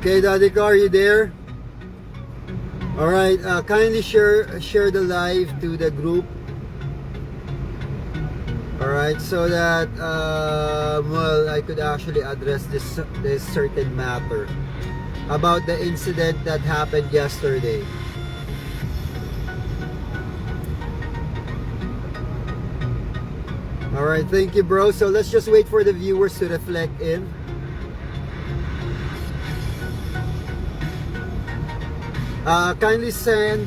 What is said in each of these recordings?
Okay, Daddy Car, are you there? Alright, kindly share the live to the group. Alright, so that well, I could actually address this certain matter about the incident that happened yesterday. Alright, thank you, bro. So let's just wait for the viewers to reflect in. Kindly state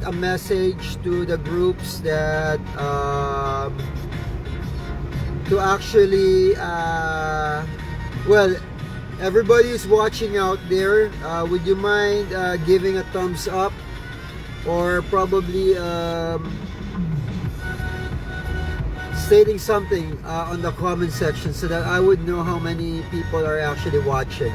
a message to the groups that to actually well, everybody is watching out there. Would you mind giving a thumbs up, or probably stating something on the comment section so that I would know how many people are actually watching.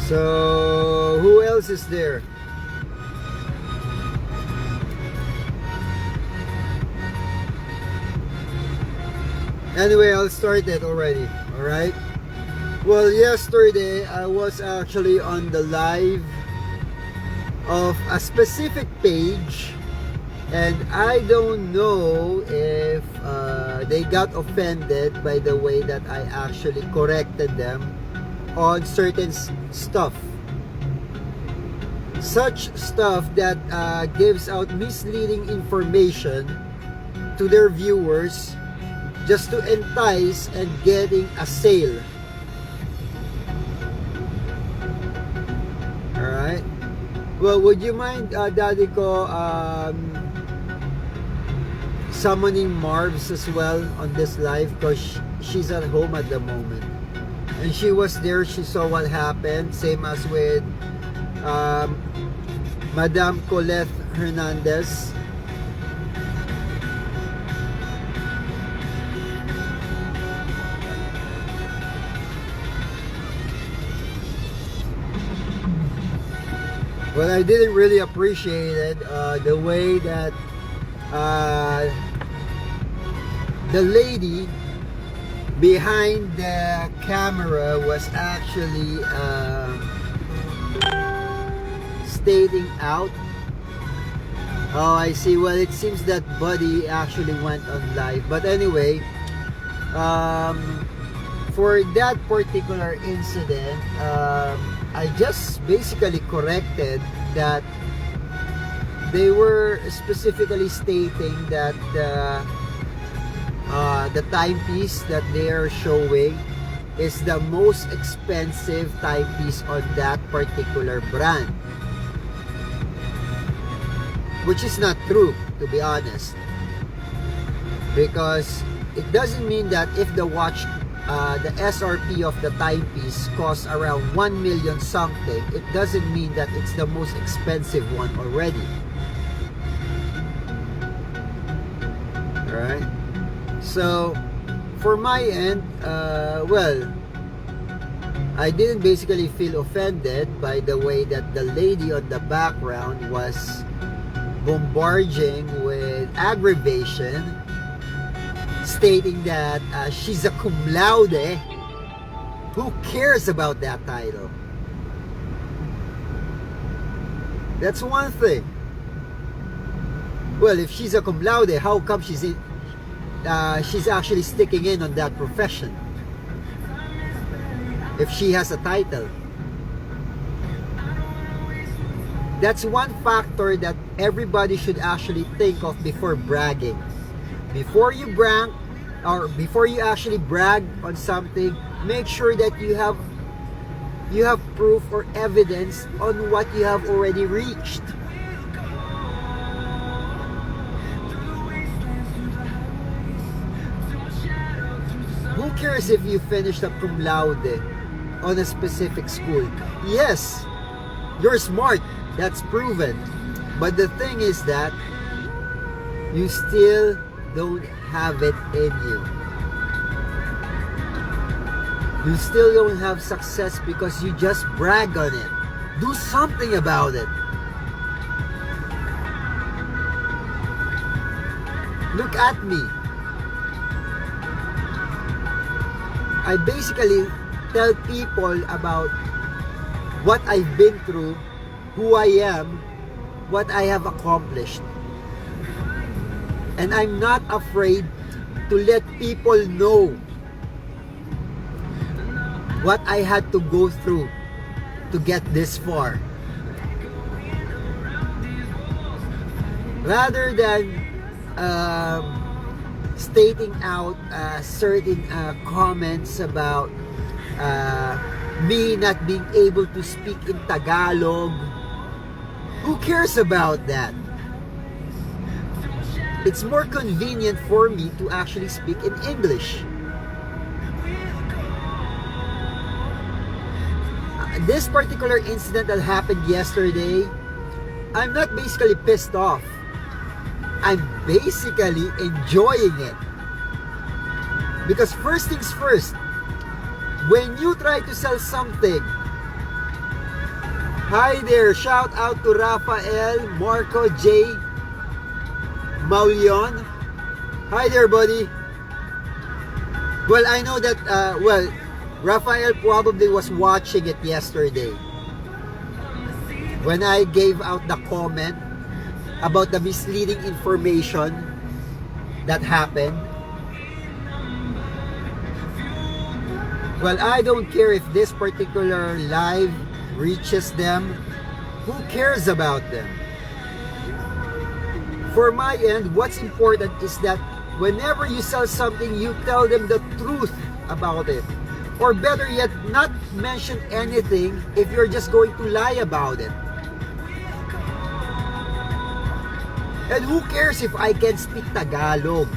So, who else is there? Anyway, I'll start it already. Alright? Well, yesterday I was actually on the live of a specific page, and I don't know if they got offended by the way that I actually corrected them on certain stuff. Such stuff that gives out misleading information to their viewers just to entice and getting a sale. Alright? Well, would you mind, Daddy ko, summoning Marvs as well on this live, because she's at home at the moment. And she was there, she saw what happened, same as with Madam Colette Hernandez. Well, I didn't really appreciate it, the way that the lady behind the camera was actually stating out. Oh, I see. Well, it seems that Buddy actually went on live. But anyway, for that particular incident, I just basically corrected that they were specifically stating that the timepiece that they are showing is the most expensive timepiece on that particular brand, which is not true, to be honest, because it doesn't mean that if the watch, the SRP of the timepiece costs around 1 million something, it doesn't mean that it's the most expensive one already. Alright? So, for my end, well, I didn't basically feel offended by the way that the lady on the background was bombarding with aggravation, stating that she's a cum laude. Who cares about that title? That's one thing. Well, if she's a cum laude, how come she's actually sticking in on that profession if she has a title? That's one factor that everybody should actually think of before bragging. Before you brag, or before you actually brag on something, make sure that you have proof or evidence on what you have already reached. Who cares if you finished up cum laude on a specific school? Yes, you're smart, that's proven. But the thing is that you still don't have it in you. You still don't have success because you just brag on it. Do something about it. Look at me. I basically tell people about what I've been through, who I am, what I have accomplished. And I'm not afraid to let people know what I had to go through to get this far. Rather than stating out certain comments about me not being able to speak in Tagalog, who cares about that? It's more convenient for me to actually speak in English. This particular incident that happened yesterday, I'm not basically pissed off. I'm basically enjoying it. Because first things first, when you try to sell something, hi there, shout out to Rafael, Marco, J, Maulion. Hi there, buddy. Well, I know that, Rafael probably was watching it yesterday when I gave out the comment about the misleading information that happened. Well, I don't care if this particular live reaches them. Who cares about them? For my end, what's important is that whenever you sell something, you tell them the truth about it. Or better yet, not mention anything if you're just going to lie about it. And who cares if I can speak Tagalog?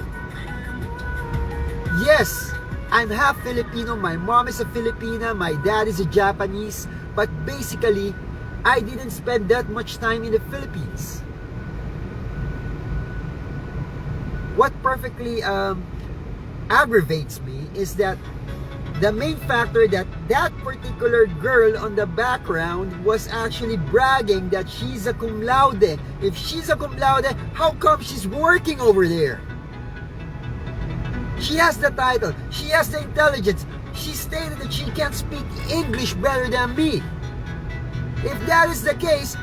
Yes, I'm half Filipino. My mom is a Filipina. My dad is a Japanese. But basically, I didn't spend that much time in the Philippines. What perfectly aggravates me is that the main factor that particular girl on the background was actually bragging that she's a cum laude. If she's a cum laude, how come she's working over there? She has the title. She has the intelligence. She stated that she can't speak English better than me. If that is the case,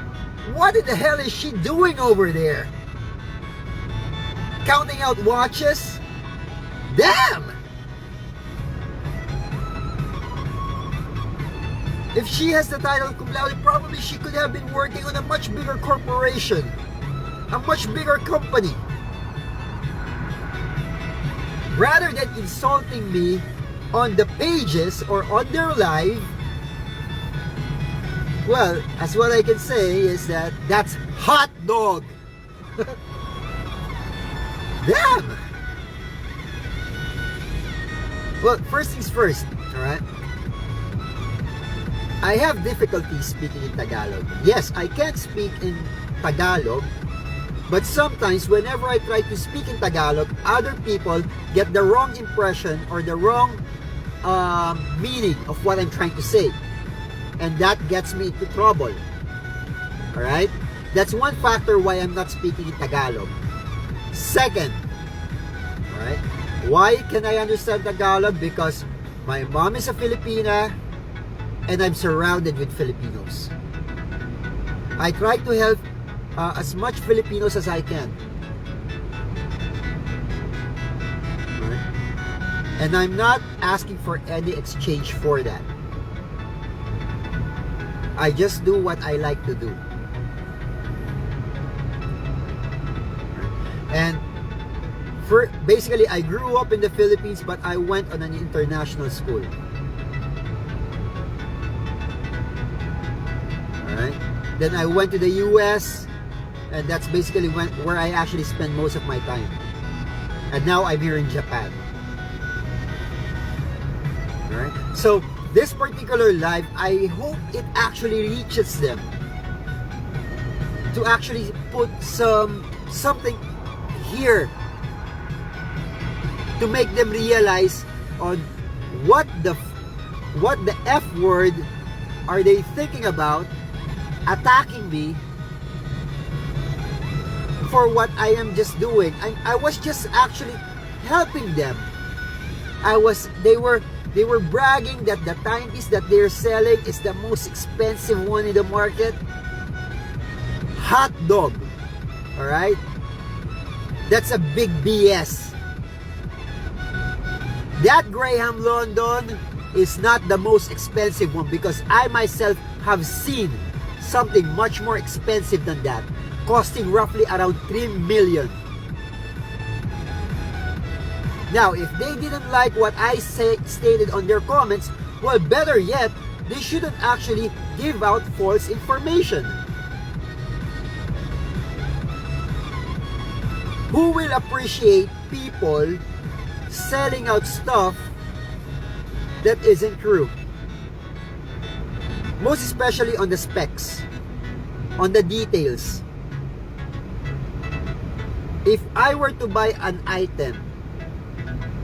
what in the hell is she doing over there? Counting out watches? Damn! If she has the title cum laude, probably she could have been working on a much bigger corporation, a much bigger company. Rather than insulting me on the pages or on their live, well, as what I can say is that that's hot dog. Damn! Well, first things first, alright? I have difficulty speaking in Tagalog. Yes, I can speak in Tagalog, but sometimes whenever I try to speak in Tagalog, other people get the wrong impression or the wrong meaning of what I'm trying to say. And that gets me into trouble. Alright? That's one factor why I'm not speaking in Tagalog. Second, alright? Why can I understand Tagalog? Because my mom is a Filipina and I'm surrounded with Filipinos. I try to help as much Filipinos as I can. Right? And I'm not asking for any exchange for that. I just do what I like to do. And basically, I grew up in the Philippines, but I went on an international school. Alright? Then I went to the US, and that's basically where I actually spend most of my time. And now I'm here in Japan. Alright? So, this particular live, I hope it actually reaches them. To actually put something here to make them realize on what the F word are they thinking about attacking me for what I am just doing. I was just actually helping them. They were bragging that the timepiece that they're selling is the most expensive one in the market. Hot dog. Alright? That's a big BS. That Graham London is not the most expensive one, because I myself have seen something much more expensive than that, costing roughly around 3 million. Now, if they didn't like what I stated on their comments, well, better yet, they shouldn't actually give out false information. Who will appreciate people selling out stuff that isn't true? Most especially on the specs, on the details. If I were to buy an item,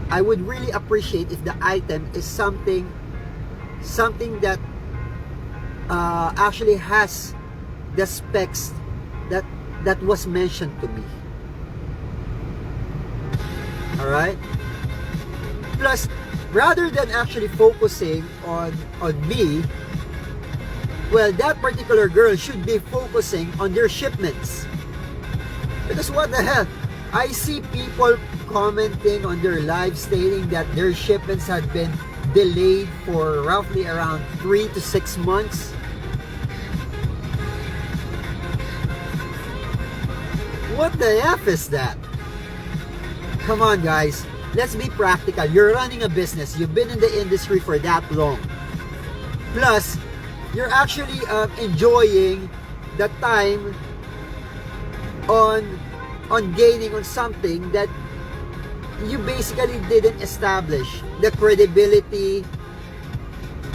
I would really appreciate if the item is something that actually has the specs that was mentioned to me. Alright? Plus, rather than actually focusing on me, well, that particular girl should be focusing on their shipments. Because what the hell? I see people commenting on their live stating that their shipments had been delayed for roughly around 3 to 6 months. What the F is that? Come on, guys. Let's be practical. You're running a business. You've been in the industry for that long. Plus, you're actually enjoying the time on gaining on something that you basically didn't establish. The credibility,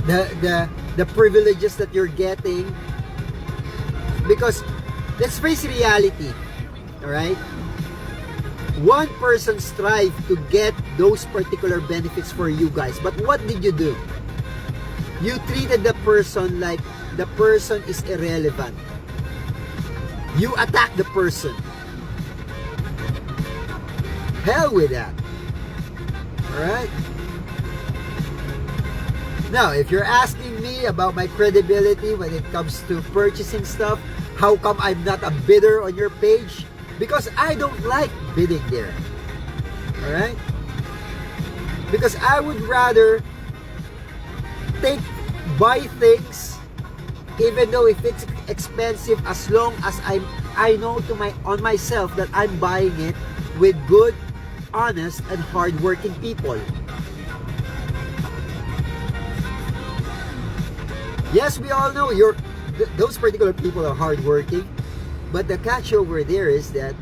the privileges that you're getting. Because let's face reality, alright? One person strived to get those particular benefits for you guys. But what did you do? You treated the person like the person is irrelevant. You attacked the person. Hell with that. Alright? Now, if you're asking me about my credibility when it comes to purchasing stuff, how come I'm not a bidder on your page? Because I don't like bidding there. Alright? Because I would rather buy things even though if it's expensive, as long as I know on myself that I'm buying it with good, honest, and hard-working people. Yes, we all know those particular people are hardworking, but the catch over there is that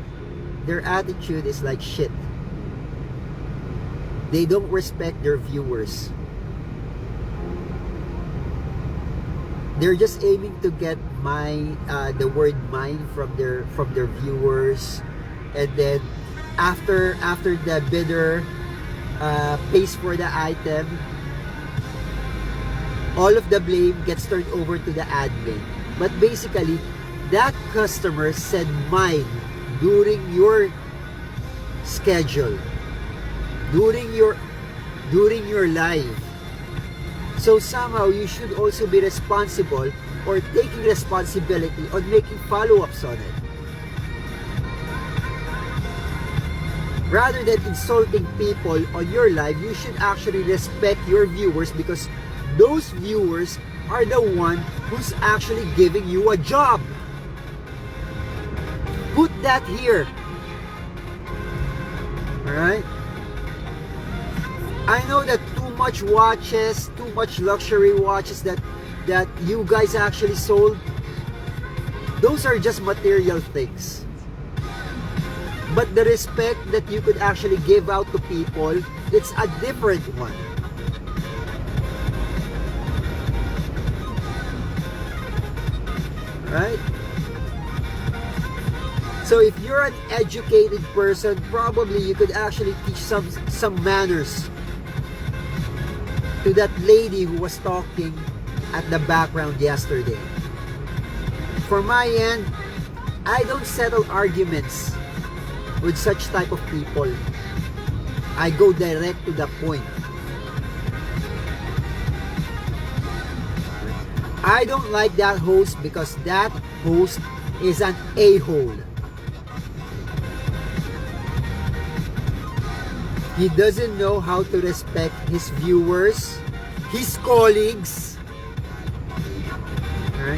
their attitude is like shit. They don't respect their viewers. They're just aiming to get the word mine from their viewers, and then after the bidder pays for the item, all of the blame gets turned over to the admin. But basically, that customer said mine during your schedule, during your live. So somehow you should also be responsible or taking responsibility on making follow-ups on it. Rather than insulting people on your live, you should actually respect your viewers, because those viewers are the one who's actually giving you a job. Put that here. Alright? I know that too much watches, too much luxury watches that you guys actually sold, those are just material things. But the respect that you could actually give out to people, it's a different one. Right? So if you're an educated person, probably you could actually teach some manners to that lady who was talking at the background yesterday. for my end, I don't settle arguments with such type of people. I go direct to the point. I don't like that host because that host is an a-hole. He doesn't know how to respect his viewers, his colleagues. Right?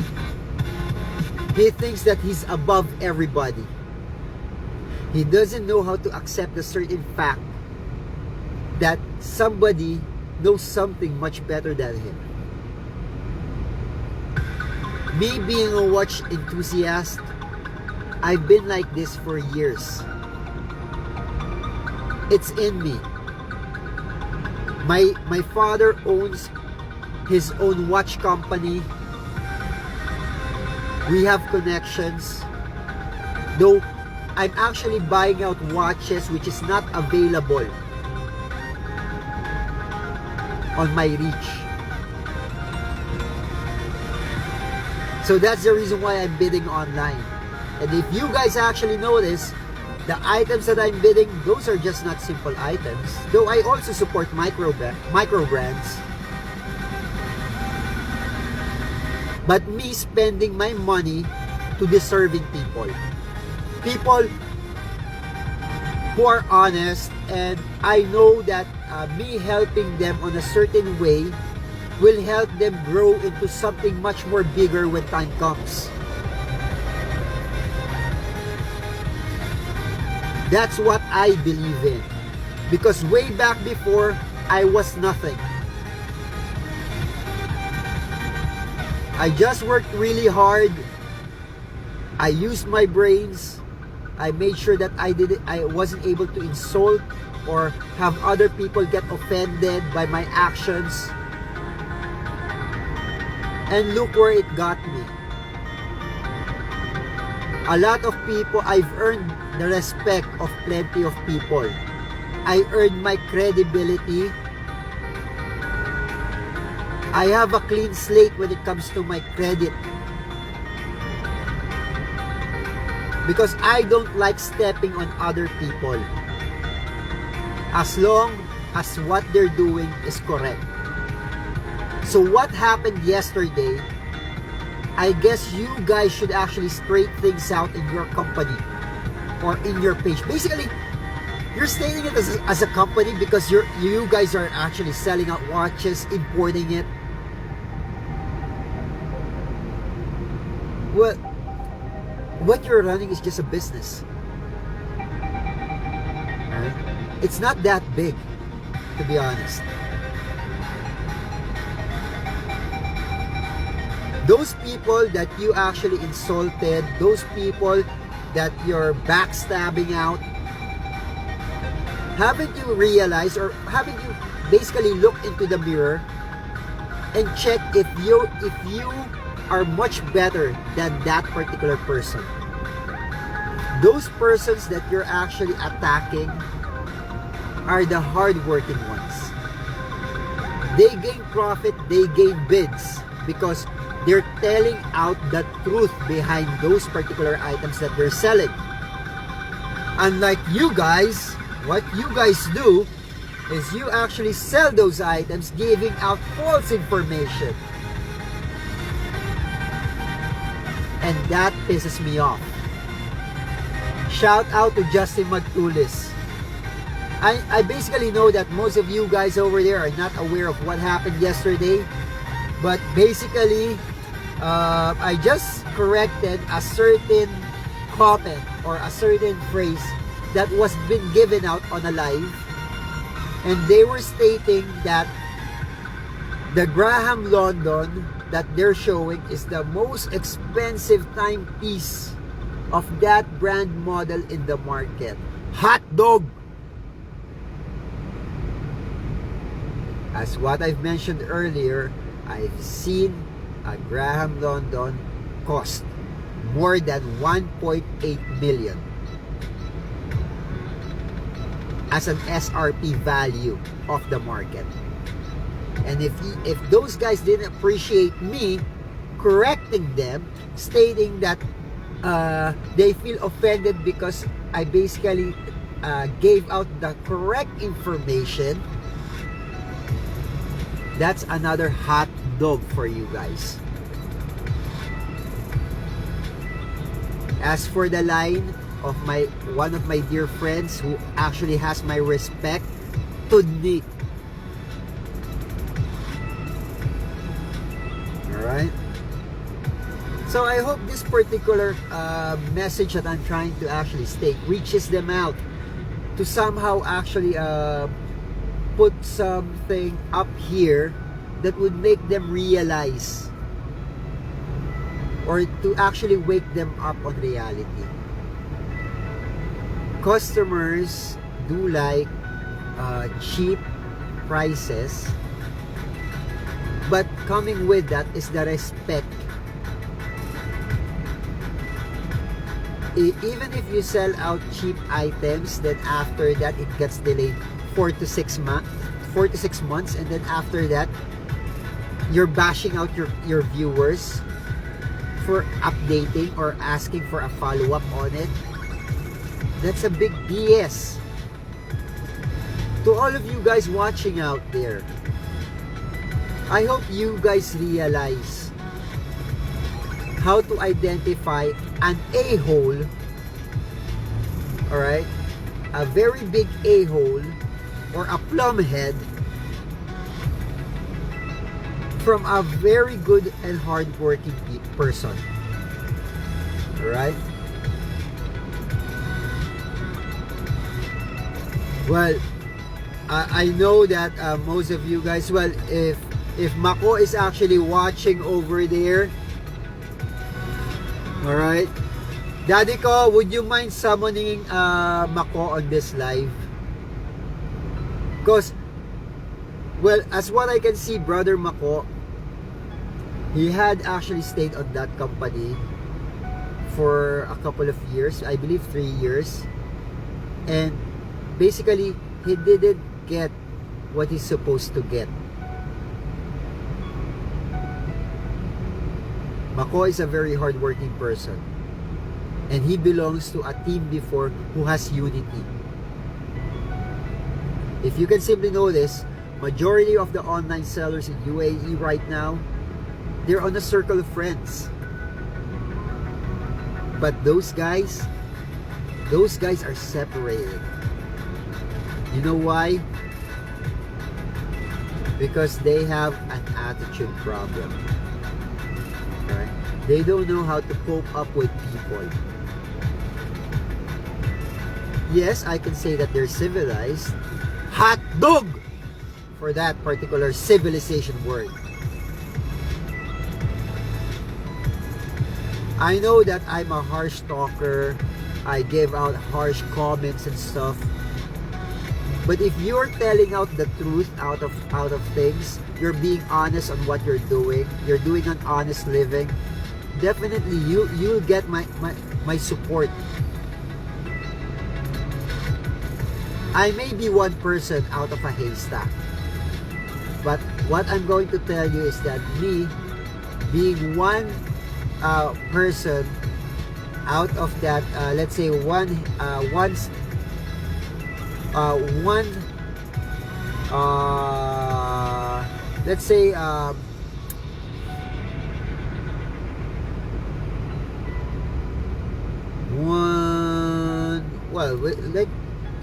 He thinks that he's above everybody. He doesn't know how to accept the certain fact that somebody knows something much better than him. Me being a watch enthusiast, I've been like this for years. It's in me. My father owns his own watch company. We have connections. Though I'm actually buying out watches which is not available on my reach. So that's the reason why I'm bidding online. And if you guys actually notice, the items that I'm bidding, those are just not simple items. Though I also support micro brands. But me spending my money to deserving people. People who are honest, and I know that me helping them on a certain way will help them grow into something much more bigger when time comes. That's what I believe in. Because way back before, I was nothing. I just worked really hard. I used my brains. I made sure that I wasn't able to insult or have other people get offended by my actions. And look where it got me. A lot of people, I've earned the respect of plenty of people. I earned my credibility. I have a clean slate when it comes to my credit. Because I don't like stepping on other people. As long as what they're doing is correct. So what happened yesterday, I guess you guys should actually straighten things out in your company or in your page. Basically, you're stating it as a company because you guys are actually selling out watches, importing it. Well, what you're running is just a business. Right? It's not that big, to be honest. Those people that you actually insulted, those people that you're backstabbing out, haven't you realized, or haven't you basically look into the mirror and check if you are much better than that particular person? Those persons that you're actually attacking are the hardworking ones. They gain profit, they gain bids because they're telling out the truth behind those particular items that they're selling. Unlike you guys, what you guys do is you actually sell those items giving out false information. And that pisses me off. Shout out to Justin Magtulis. I basically know that most of you guys over there are not aware of what happened yesterday. But basically, I just corrected a certain comment or a certain phrase that was been given out on a live. And they were stating that the Graham London that they're showing is the most expensive timepiece of that brand model in the market. Hot dog! As what I've mentioned earlier, I've seen a Graham London cost more than 1.8 million as an SRP value of the market. And if those guys didn't appreciate me correcting them, stating that they feel offended because I basically gave out the correct information. That's another hot dog for you guys. As for the line of one of my dear friends who actually has my respect, Tudni. Alright? So I hope this particular message that I'm trying to actually state reaches them out to somehow actually put something up here that would make them realize, or to actually wake them up on reality. Customers do like cheap prices, but coming with that is the respect. Even if you sell out cheap items, then after that it gets delayed 4 to 6 months, and then after that you're bashing out your viewers for updating or asking for a follow-up on it. That's a big BS. To all of you guys watching out there, I hope you guys realize how to identify an a-hole, alright? A very big a-hole or a plumhead from a very good and hardworking person. Alright? Well, I know that most of you guys, well, if Mako is actually watching over there, alright, Daddy ko, would you mind summoning Mako on this live? Because, well, as what I can see, Brother Mako, he had actually stayed on that company for a couple of years, I believe 3 years, and basically he didn't get what he's supposed to get. Mako is a very hardworking person, and he belongs to a team before who has unity. If you can simply notice, majority of the online sellers in UAE right now, they're on a circle of friends. But those guys are separated. You know why? Because they have an attitude problem. Right? They don't know how to cope up with people. Yes, I can say that they're civilized. Hot dog for that particular civilization word. I know that I'm a harsh talker. I give out harsh comments and stuff. But if you're telling out the truth out of things, you're being honest on what you're doing an honest living, definitely you'll get my support. I may be one person out of a haystack, but what I'm going to tell you is that me being one person out of that, let's say one let's say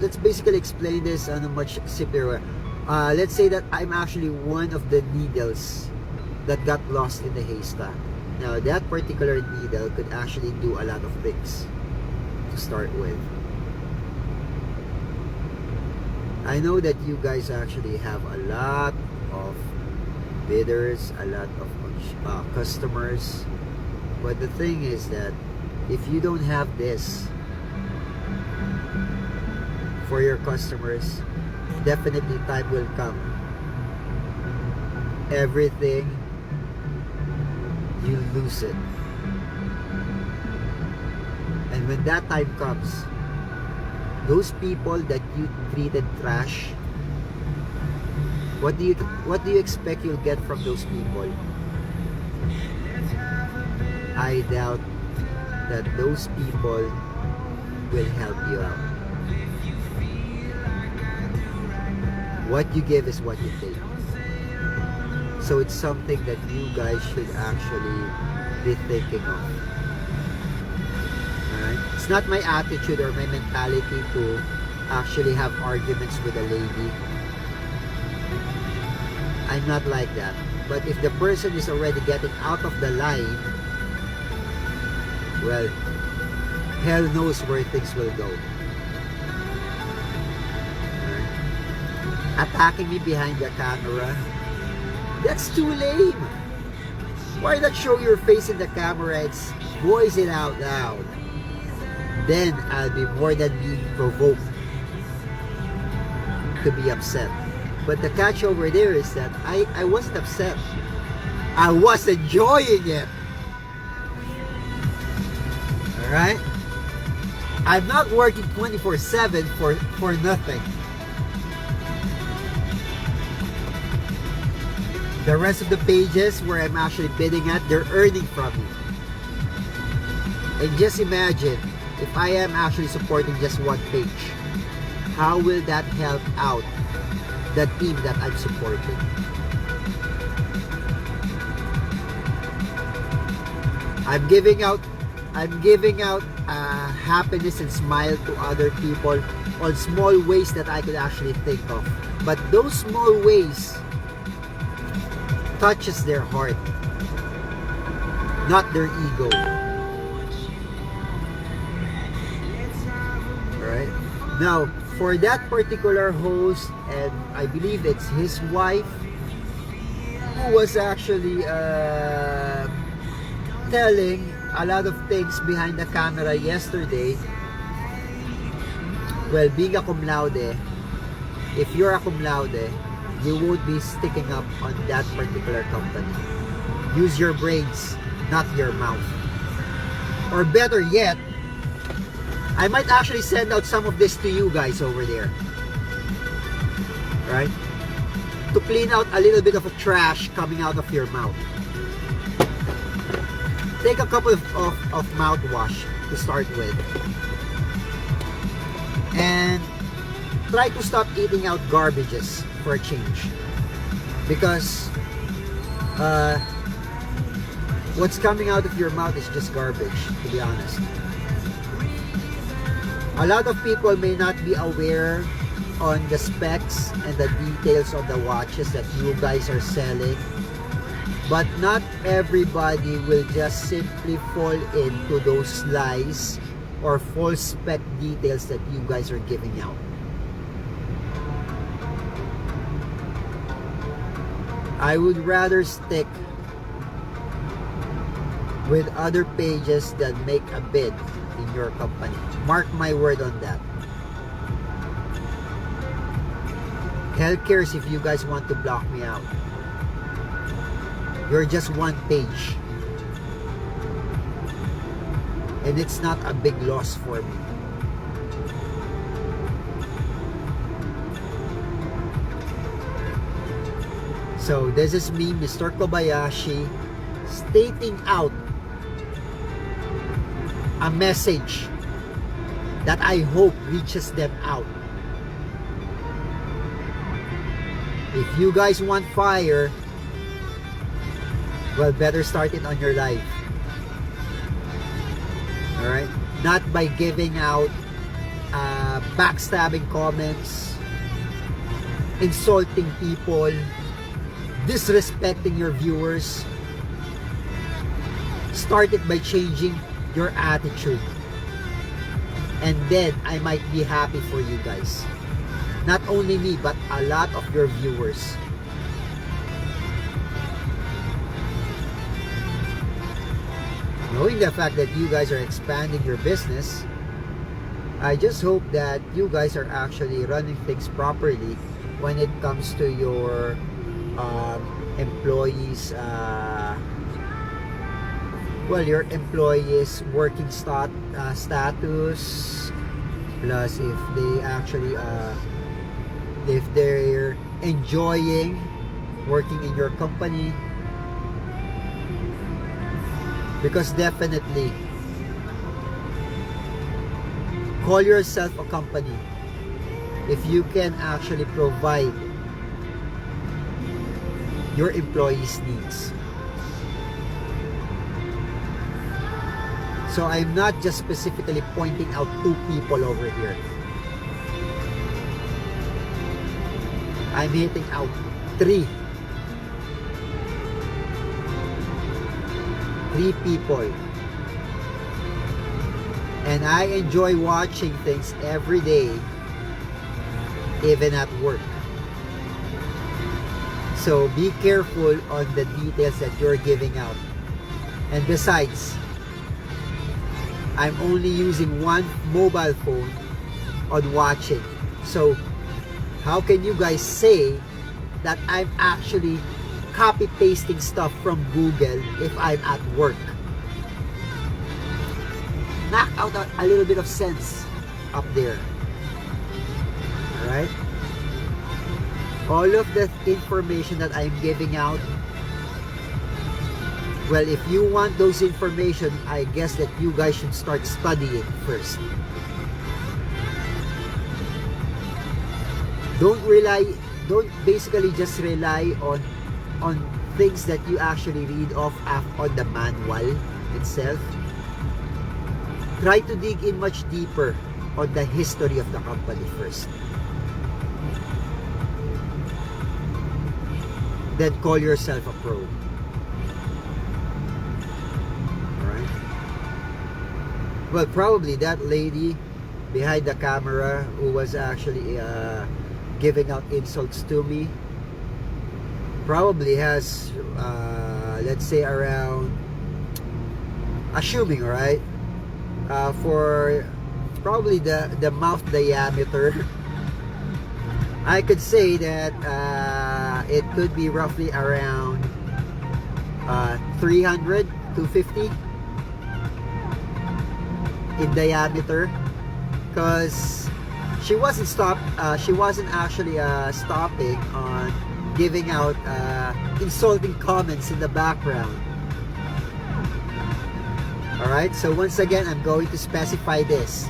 let's basically explain this on a much simpler way. Let's say that I'm actually one of the needles that got lost in the haystack. Now that particular needle could actually do a lot of things to start with. I know that you guys actually have a lot of bidders, a lot of customers, but the thing is that if you don't have this for your customers, definitely time will come. Everything, you lose it. And when that time comes, those people that you treated trash, what do you expect you'll get from those people? I doubt that those people will help you out. What you give is what you take. So it's something that you guys should actually be thinking of. Alright? It's not my attitude or my mentality to actually have arguments with a lady. I'm not like that. But if the person is already getting out of the line, well, hell knows where things will go. Attacking me behind the camera, that's too lame. Why not show your face in the camera and voice it out loud? Then I'll be more than being provoked to be upset. But the catch over there is that I wasn't upset. I was enjoying it. Alright? I'm not working 24/7 for nothing. The rest of the pages where I'm actually bidding at, they're earning from me. And just imagine, if I am actually supporting just one page, how will that help out the team that I'm supporting? I'm giving out happiness and smile to other people on small ways that I could actually think of. But those small ways touches their heart, not their ego. Alright? Now, for that particular host, and I believe it's his wife, who was actually telling a lot of things behind the camera yesterday. Well, being a cum laude, if you're a cum laude, you won't be sticking up on that particular company. Use your brains, not your mouth. Or better yet, I might actually send out some of this to you guys over there. Right? To clean out a little bit of a trash coming out of your mouth. Take a couple of mouthwash to start with. And try to stop eating out garbages for a change. Because what's coming out of your mouth is just garbage, to be honest. A lot of people may not be aware on the specs and the details of the watches that you guys are selling, but not everybody will just simply fall into those lies or false spec details that you guys are giving out. I would rather stick with other pages that make a bid in your company. Mark my word on that. Hell cares if you guys want to block me out. You're just one page. And it's not a big loss for me. So this is me, Mr. Kobayashi, stating out a message that I hope reaches them out. If you guys want fire, well, better start it on your life. Alright? Not by giving out backstabbing comments, insulting people, disrespecting your viewers. Start it by changing your attitude. And then I might be happy for you guys. Not only me, but a lot of your viewers. Knowing the fact that you guys are expanding your business, I just hope that you guys are actually running things properly when it comes to your employees, your employees working status, plus if they actually if they're enjoying working in your company. Because definitely, call yourself a company if you can actually provide your employees' needs. So I'm not just specifically pointing out 2 people over here. I'm hitting out 3. 3 people. And I enjoy watching things every day, even at work. So be careful on the details that you're giving out. And besides, I'm only using one mobile phone on watching. So how can you guys say that I'm actually copy pasting stuff from Google if I'm at work? Knock out a little bit of sense up there. Alright? All of the information that I'm giving out, well, if you want those information, I guess that you guys should start studying first. Don't basically just rely on things that you actually read off on the manual itself. Try to dig in much deeper on the history of the company first. Then call yourself a pro. Alright? Well, probably that lady behind the camera who was actually giving out insults to me probably has let's say around, assuming, right, for probably the mouth diameter, I could say that it could be roughly around 300 to 50 in diameter, because she wasn't actually stopping on giving out insulting comments in the background. Alright, so once again, I'm going to specify this.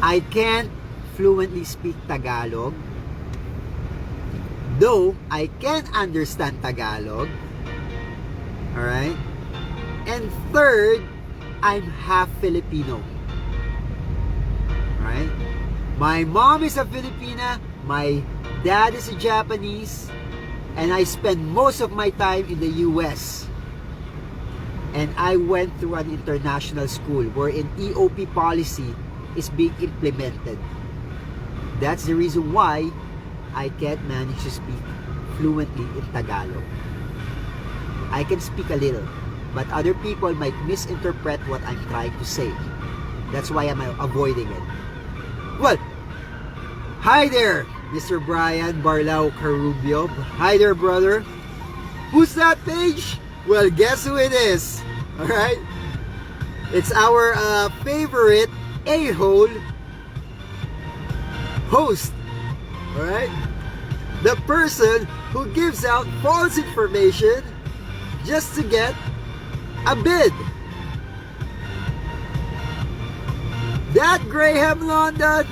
I can't fluently speak Tagalog, though I can understand Tagalog. Alright? And third, I'm half Filipino. Alright? My mom is a Filipina, my dad is a Japanese, and I spend most of my time in the US. And I went through an international school wherein EOP policy is being implemented. That's the reason why I can't manage to speak fluently in Tagalog. I can speak a little, but other people might misinterpret what I'm trying to say. That's why I'm avoiding it. Well, hi there, Mr. Brian Barlao Carubio. Hi there, brother. Who's that page? Well, guess who it is. Alright? It's our favorite a-hole host. Alright? The person who gives out false information just to get a bid. That Graham London,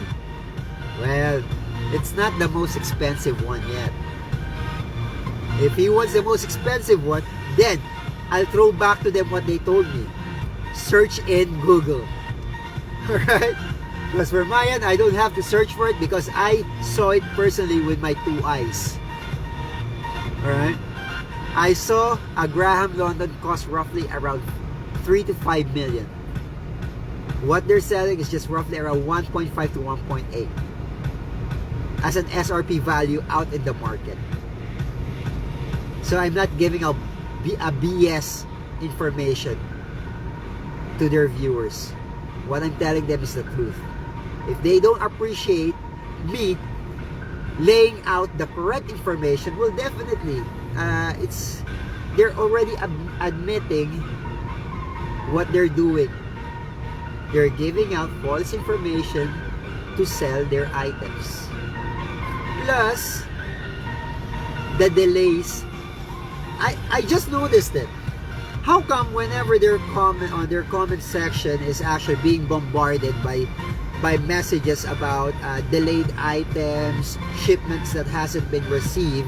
well, it's not the most expensive one yet. If he wants the most expensive one, then I'll throw back to them what they told me. Search in Google. Alright? Because for mine, I don't have to search for it because I saw it personally with my 2 eyes. Alright? I saw a Graham London cost roughly around 3 to 5 million. What they're selling is just roughly around 1.5 to 1.8 as an SRP value out in the market. So I'm not giving out a BS information to their viewers. What I'm telling them is the truth. If they don't appreciate me laying out the correct information, well, definitely they're already admitting what they're doing. They're giving out false information to sell their items. Plus, the delays. I just noticed it. How come whenever their comment on their comment section is actually being bombarded by messages about delayed items, shipments that hasn't been received,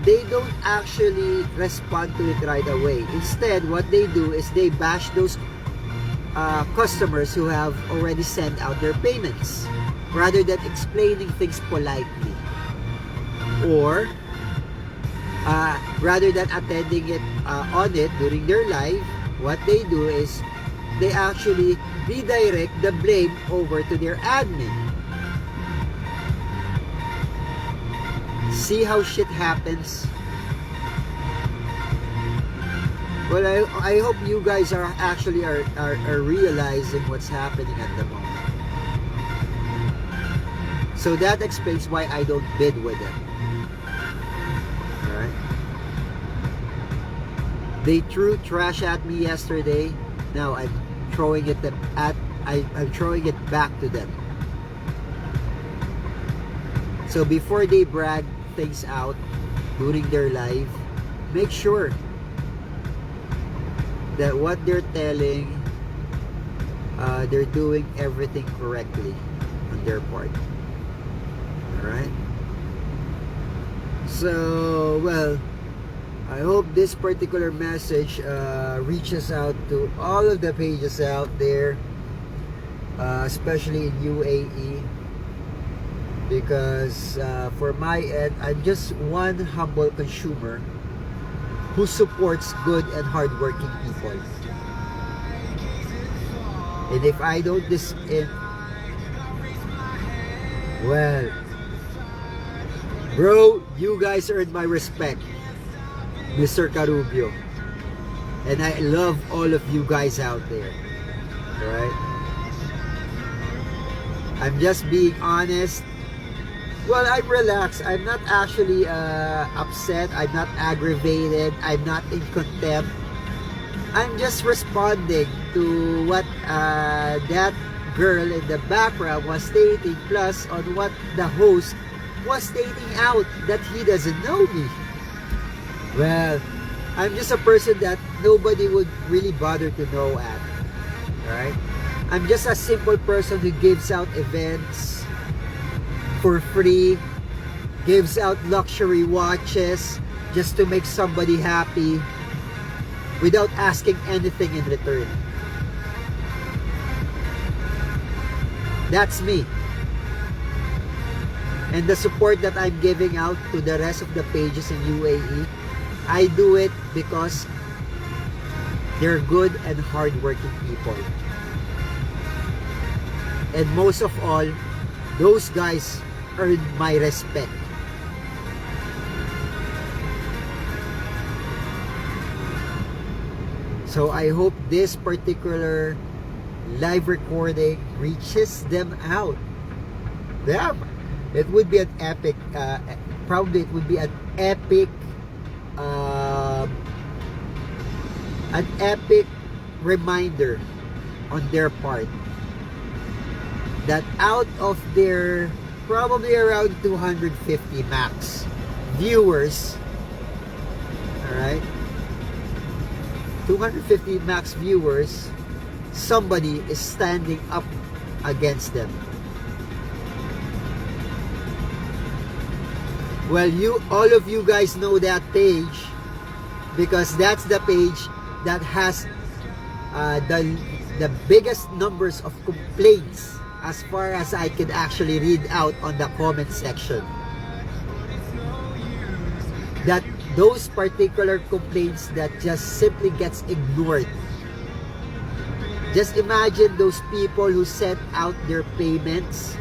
they don't actually respond to it right away. Instead, what they do is they bash those customers who have already sent out their payments, rather than explaining things politely, or rather than attending it on it during their live. What they do is they actually redirect the blame over to their admin. See how shit happens? Well, I hope you guys are actually are realizing what's happening at the moment. So that explains why I don't bid with them. Alright? They threw trash at me yesterday. Now I'm throwing it I'm throwing it back to them. So before they brag things out during their live, make sure that what they're telling, they're doing everything correctly on their part. Alright? So, well, I hope this particular message reaches out to all of the pages out there, especially in UAE, because for my end, I'm just one humble consumer who supports good and hardworking people. And if I don't well, bro, you guys earned my respect, Mr. Carubio. And I love all of you guys out there. Alright? I'm just being honest. Well, I'm relaxed. I'm not actually upset. I'm not aggravated. I'm not in contempt. I'm just responding to what that girl in the background was stating, plus on what the host was stating out, that he doesn't know me. Well, I'm just a person that nobody would really bother to know at. Right? I'm just a simple person who gives out events for free, gives out luxury watches just to make somebody happy without asking anything in return. That's me. And the support that I'm giving out to the rest of the pages in UAE, I do it because they're good and hardworking people. And most of all, those guys earn my respect. So I hope this particular live recording reaches them out. Yeah, it would be an epic, probably it would be an epic reminder on their part that out of their probably around 250 max viewers, alright, 250 max viewers, somebody is standing up against them. Well, all of you guys know that page, because that's the page that has the biggest numbers of complaints as far as I could actually read out on the comment section. That those particular complaints that just simply gets ignored. Just imagine those people who sent out their payments,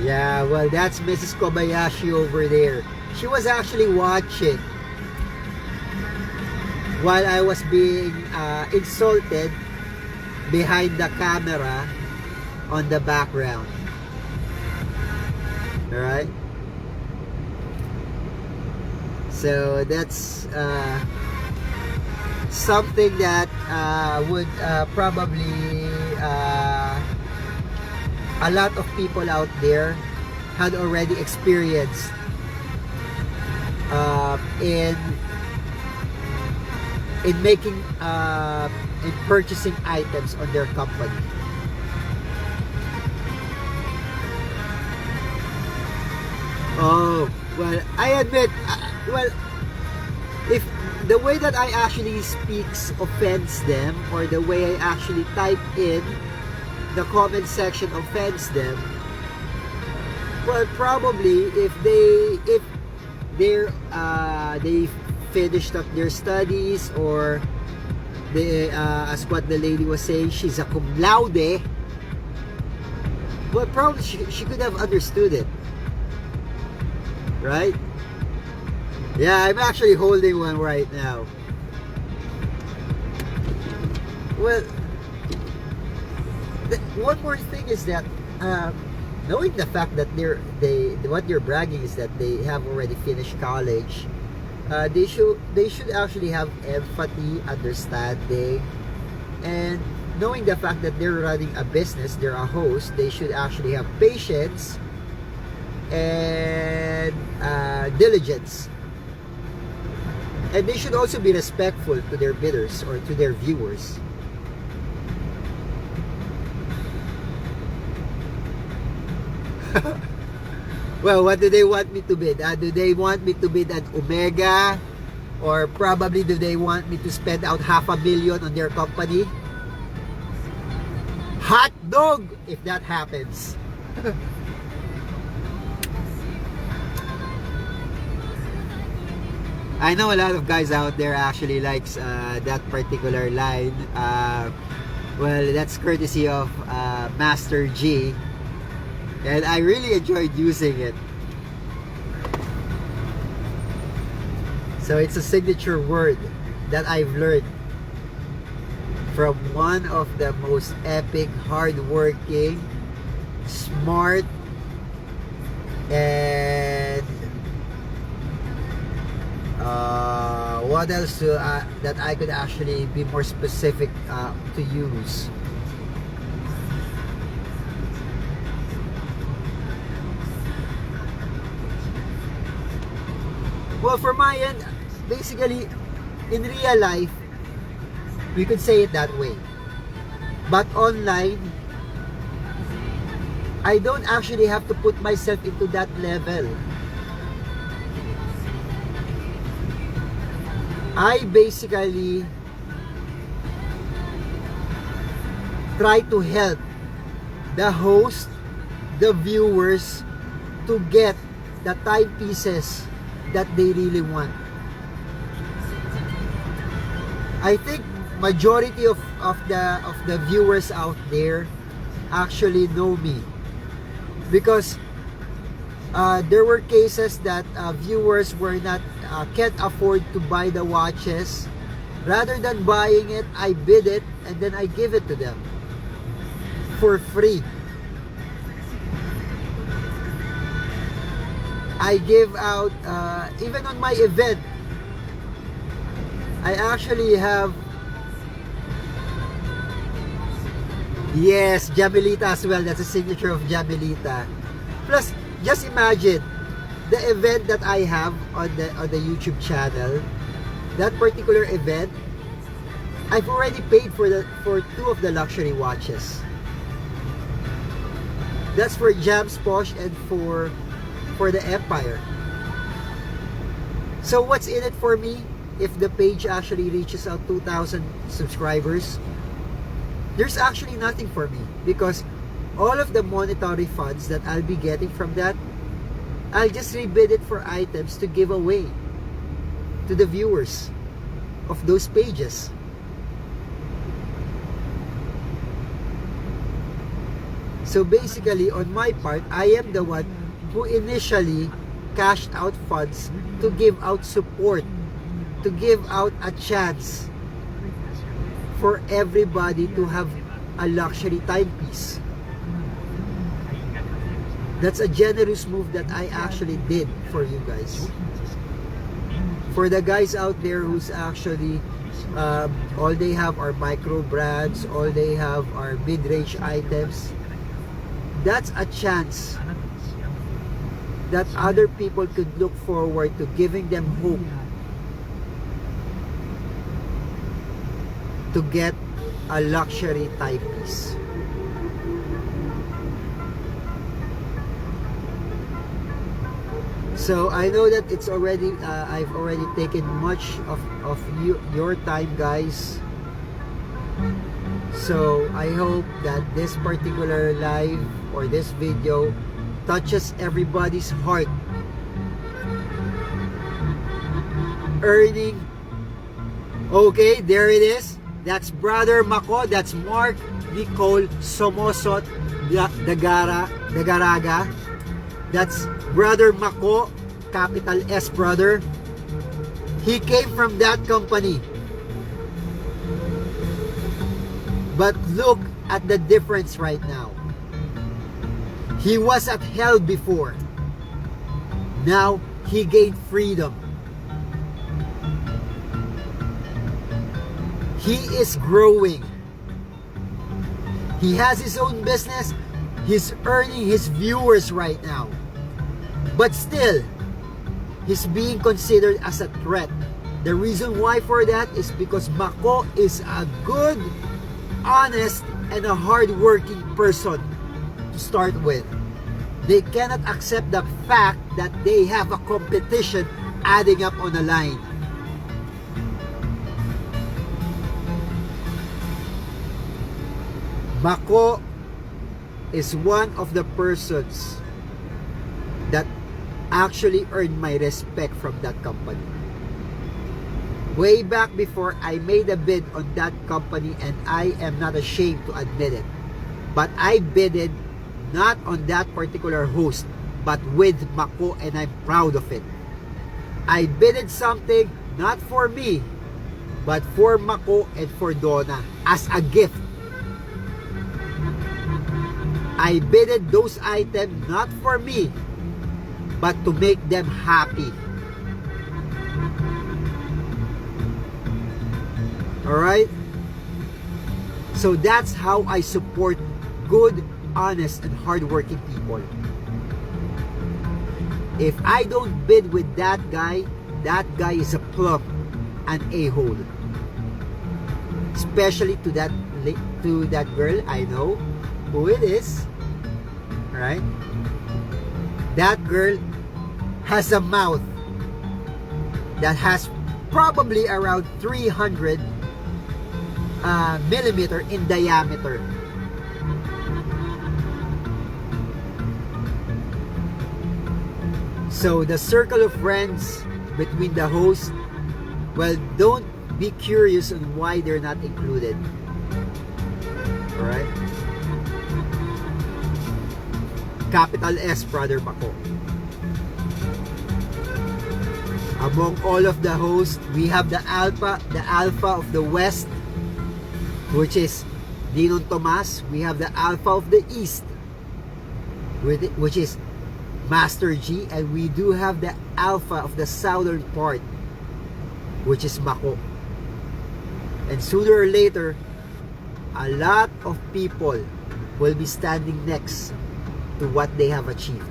yeah, well, that's Mrs. Kobayashi over there. She was actually watching while I was being insulted behind the camera on the background. Alright? So that's something that would probably a lot of people out there had already experienced in making in purchasing items on their company. Oh, well, I admit, well, if the way that I actually speaks offends them, or the way I actually type in the comment section offends them, well, probably if they finished up their studies, or they, as what the lady was saying, she's a cum laude, well, probably she could have understood it, right? Yeah, I'm actually holding one right now. Well, one more thing is that knowing the fact that what they're bragging is that they have already finished college, they should actually have empathy, understanding, and knowing the fact that they're running a business, they're a host, they should actually have patience and diligence. And they should also be respectful to their bidders or to their viewers. Well, what do they want me to bid? Do they want me to bid an Omega? Or probably do they want me to spend out $500,000 on their company? Hot dog if that happens. I know a lot of guys out there actually likes that particular line. Well, that's courtesy of Master G, and I really enjoyed using it. So it's a signature word that I've learned from one of the most epic, hardworking, smart, and what else that I could actually be more specific to use. Well, for my end, basically, in real life, we could say it that way. But online, I don't actually have to put myself into that level. I basically try to help the host, the viewers, to get the timepieces that they really want. I think majority of the viewers out there actually know me, because there were cases that viewers were not can't afford to buy the watches. Rather than buying it, I bid it and then I give it to them for free. I give out even on my event, I actually have, yes, Jamelita as well. That's a signature of Jamelita. Plus, just imagine the event that I have on the YouTube channel. That particular event, I've already paid for two of the luxury watches. That's for Jams Posh and for the Empire. So what's in it for me if the page actually reaches out 2,000 subscribers? There's actually nothing for me, because all of the monetary funds that I'll be getting from that, I'll just rebid it for items to give away to the viewers of those pages. So basically, on my part, I am the one who initially cashed out funds to give out support, to give out a chance for everybody to have a luxury timepiece. That's a generous move that I actually did for you guys. For the guys out there who's actually All they have are micro brands, all they have are mid-range items. That's a chance that other people could look forward to, giving them hope to get a luxury timepiece. So I know that it's already I've already taken much of your time, guys. So I hope that this particular live or this video touches everybody's heart. Earning. Okay, there it is. That's Brother Mako. That's Mark Nicole Somosot Dagaraga. That's Brother Mako, capital S brother. He came from that company. But look at the difference right now. He was at hell before. Now he gained freedom. He is growing. He has his own business. He's earning his viewers right now. But still, he's being considered as a threat. The reason why for that is because Mako is a good, honest, and a hard-working person to start with. They cannot accept the fact that they have a competition adding up on a line. Mako is one of the persons that actually earned my respect from that company. Way back before, I made a bid on that company, and I am not ashamed to admit it. But I bidded not on that particular host, but with Mako, and I'm proud of it. I bidded something not for me, but for Mako and for Donna as a gift. I bidded those items not for me, but to make them happy. Alright? So that's how I support good, honest, and hardworking people. If I don't bid with that guy is a plum, an a-hole. Especially to that girl, I know who it is. Alright? That girl has a mouth that has probably around 300 millimeter in diameter. So the circle of friends between the host, well, don't be curious on why they're not included. Alright? Capital S, Brother Mako. Among all of the hosts, we have the alpha of the West, which is Dinon Tomas. We have the alpha of the East, which is Master G, and we do have the alpha of the southern part, which is Mako. And sooner or later, a lot of people will be standing next to what they have achieved.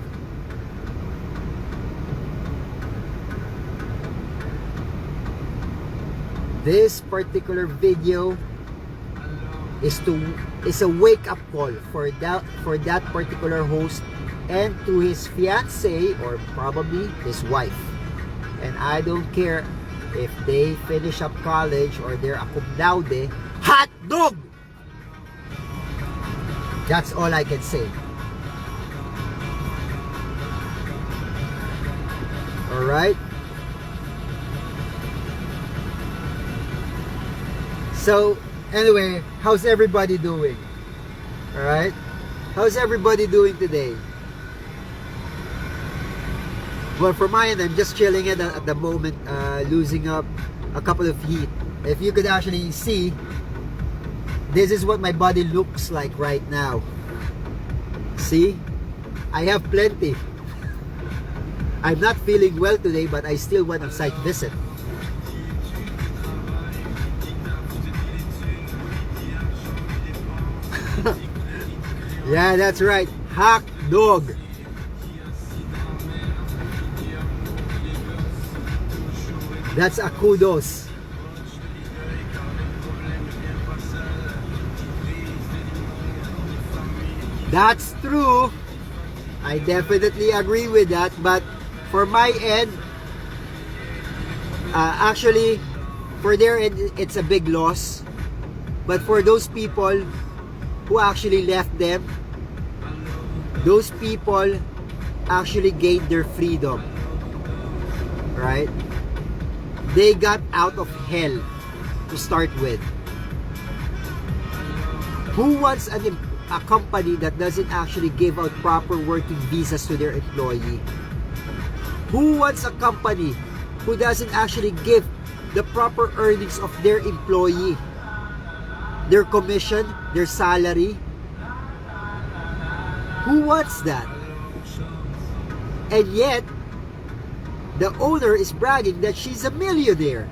This particular video is a wake-up call for that particular host and to his fiancée or probably his wife. And I don't care if they finish up college or they're a cum laude, hot dog! That's all I can say. Alright? So, anyway, how's everybody doing? Alright? How's everybody doing today? Well, for my end, I'm just chilling at the moment, losing up a couple of heat. If you could actually see, this is what my body looks like right now. See? I have plenty. I'm not feeling well today, but I still went on site visit. Yeah, that's right. Hot dog. That's a kudos. That's true. I definitely agree with that. But for my end, actually, for their end, it's a big loss. But for those people who actually left them, those people actually gained their freedom. Right? They got out of hell to start with. Who wants a company that doesn't actually give out proper working visas to their employee? Who wants a company who doesn't actually give the proper earnings of their employee? Their commission, their salary? Who wants that? And yet, the owner is bragging that she's a millionaire.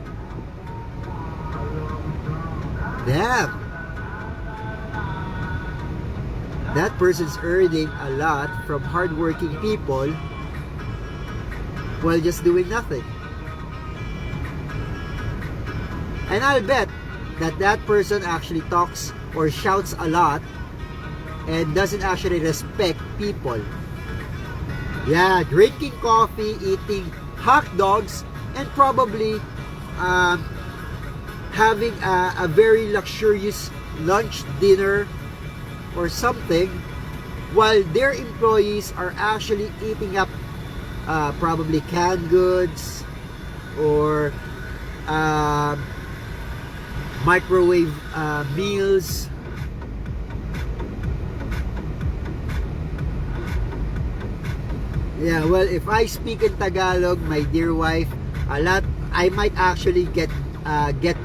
Damn. That person's earning a lot from hardworking people while just doing nothing. And I'll bet that that person actually talks or shouts a lot and doesn't actually respect people. Yeah, drinking coffee, eating hot dogs, and probably having a very luxurious lunch, dinner, or something, while their employees are actually eating up probably canned goods or microwave meals. Yeah, well, if I speak in Tagalog, my dear wife, I might actually get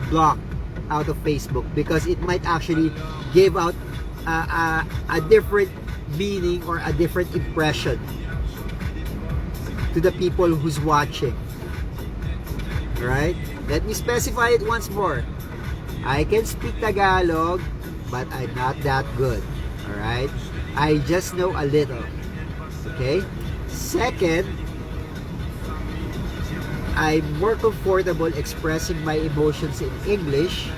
blocked out of Facebook because it might actually give out a different meaning or a different impression to the people who's watching. Right? Let me specify it once more. I can speak Tagalog, but I'm not that good. Alright? I just know a little. Okay? Second, I'm more comfortable expressing my emotions in English.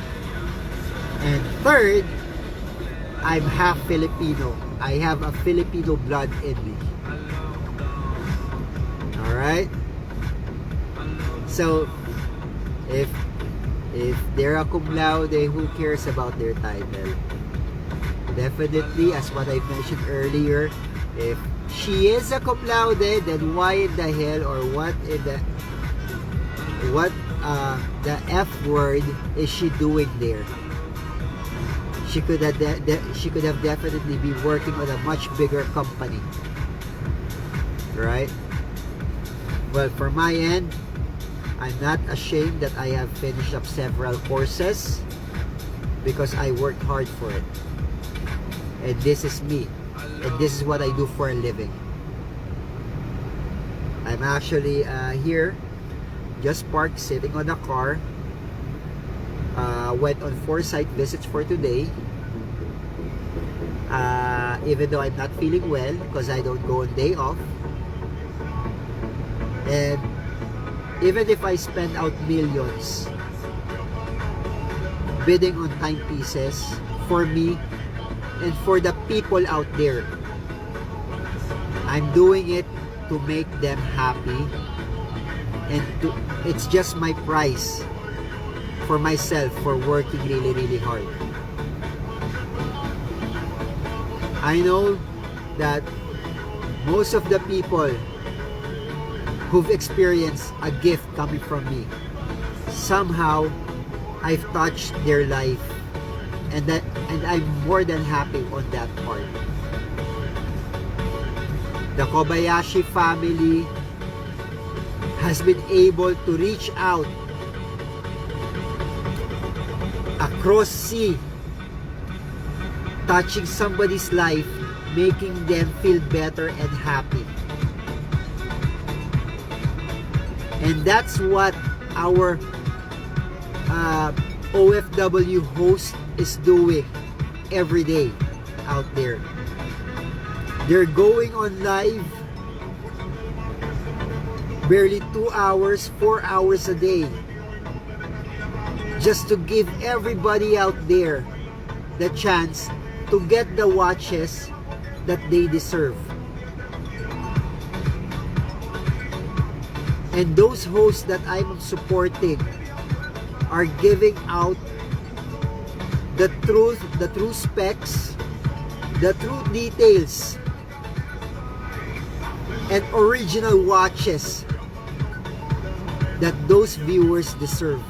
And third, I'm half Filipino. I have a Filipino blood in me. Alright? So, if they're a cum laude, who cares about their title? Definitely, as what I mentioned earlier, if she is a cum laude, then why in the hell or what the F word is she doing there? She could have definitely be working on a much bigger company, right? Well, for my end, I'm not ashamed that I have finished up several courses because I worked hard for it. And this is me. And this is what I do for a living. I'm actually here, just parked, sitting on a car. Went on 4 site visits for today. Even though I'm not feeling well because I don't go on day off. And even if I spend out millions bidding on timepieces for me and for the people out there, I'm doing it to make them happy, and it's just my price for myself for working really, really hard. I know that most of the people who've experienced a gift coming from me, somehow I've touched their life, and I'm more than happy on that part. The Kobayashi family has been able to reach out across sea, touching somebody's life, making them feel better and happy. And that's what our OFW host is doing every day out there. They're going on live barely 2 hours, 4 hours a day, just to give everybody out there the chance to get the watches that they deserve. And those hosts that I'm supporting are giving out the truth, the true specs, the true details, and original watches that those viewers deserve.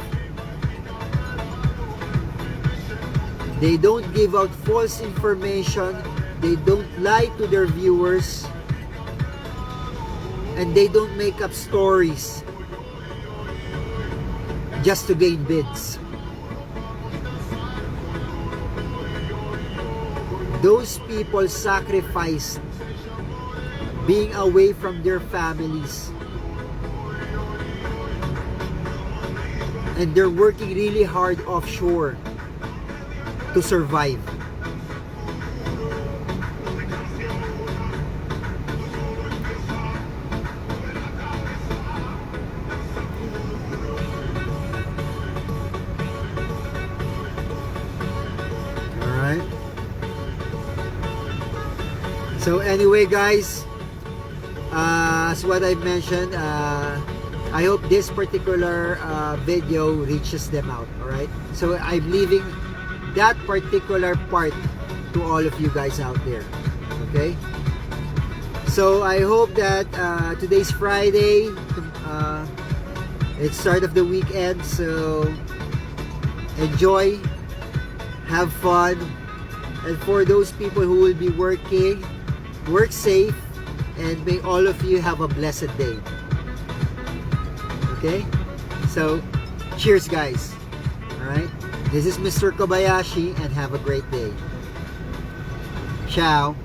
They don't give out false information, they don't lie to their viewers, and they don't make up stories just to gain bids. Those people sacrificed being away from their families, and they're working really hard offshore to survive. Alright. So anyway guys, as what I mentioned, I hope this particular video reaches them out. Alright, so I'm leaving that particular part to all of you guys out there. Okay, so I hope that today's Friday, it's start of the weekend, so enjoy, have fun, and for those people who will be working, work safe, and may all of you have a blessed day. Okay, so cheers guys. Alright, this is Mr. Kobayashi, and have a great day. Ciao.